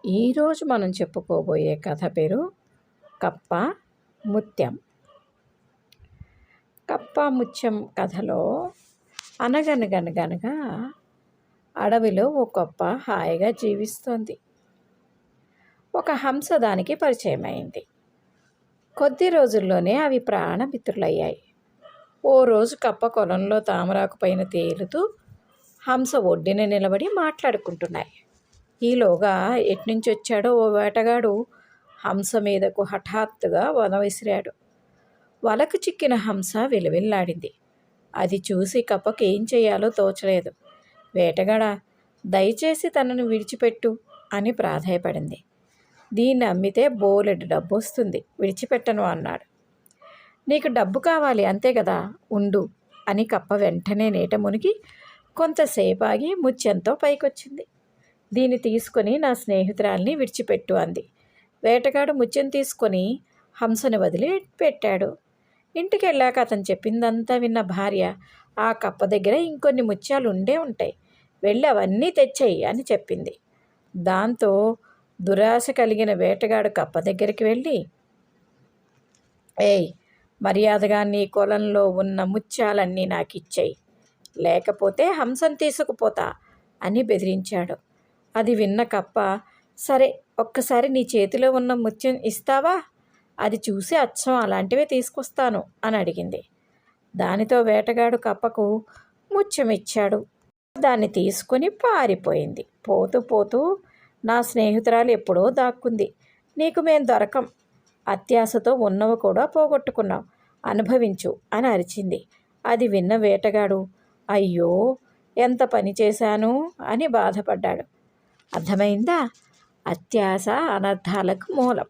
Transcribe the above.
ఈరోజు మనం చెప్పుకోబోయే కథ పేరు కప్ప ముత్యం. కప్ప ముత్యం కథలో అనగనగనగనగా అడవిలో ఓ కప్ప హాయిగా జీవిస్తోంది. ఒక హంస దానికి పరిచయం అయింది. కొద్ది రోజుల్లోనే అవి ప్రాణమిత్రులయ్యాయి. ఓ రోజు కప్ప కొలంలో తామరాకు పైన తేలుతూ హంస ఒడ్డున నిలబడి మాట్లాడుకుంటున్నాయి. ఈలోగా ఎట్నుంచి వచ్చాడో ఓ వేటగాడు హంస మీదకు హఠాత్తుగా వల విసిరాడు. వలకు చిక్కిన హంస విలవిల్లాడింది. అది చూసి కప్పకి ఏం చేయాలో తోచలేదు. వేటగాడా, దయచేసి తనను విడిచిపెట్టు అని ప్రాధేయపడింది. దీన్ని అమ్మితే బోలెడు డబ్బు వస్తుంది, విడిచిపెట్టను అన్నాడు. నీకు డబ్బు కావాలి అంతే కదా, ఉండు అని కప్ప వెంటనే నీట మునిగి కొంతసేపు ఆగి ముత్యంతో పైకొచ్చింది. దీన్ని తీసుకొని నా స్నేహితురాల్ని విడిచిపెట్టు అంది. వేటగాడు ముత్యం తీసుకొని హంసను వదిలి పెట్టాడు. ఇంటికి వెళ్ళాక అతను చెప్పిందంతా విన్న భార్య, ఆ కప్ప దగ్గర ఇంకొన్ని ముత్యాలు ఉంటాయి, వెళ్ళి అవన్నీ తెచ్చేయి అని చెప్పింది. దాంతో దురాశ కలిగిన వేటగాడు కప్ప దగ్గరికి వెళ్ళి, ఏయ్, మర్యాదగా నీ కొలంలో ఉన్న ముత్యాలన్నీ నాకు ఇచ్చేయి, లేకపోతే హంసను తీసుకుపోతా అని బెదిరించాడు. అది విన్న కప్ప, సరే, ఒక్కసారి నీ చేతిలో ఉన్న ముత్యం ఇస్తావా, అది చూసి అచ్చం అలాంటివే తీసుకొస్తాను అని అడిగింది. దానితో వేటగాడు కప్పకు ముత్యం ఇచ్చాడు. దాన్ని తీసుకొని పారిపోయింది. పోతూ పోతూ, నా స్నేహితురాలు ఎప్పుడో దాక్కుంది, నీకు మేం దొరకం, అత్యాశతో ఉన్నవి కూడా పోగొట్టుకున్నావు, అనుభవించు అని అరిచింది. అది విన్న వేటగాడు, అయ్యో, ఎంత పని చేశాను అని బాధపడ్డాడు. అర్థమైందా? అత్యాశ అనర్థాలకు మూలం.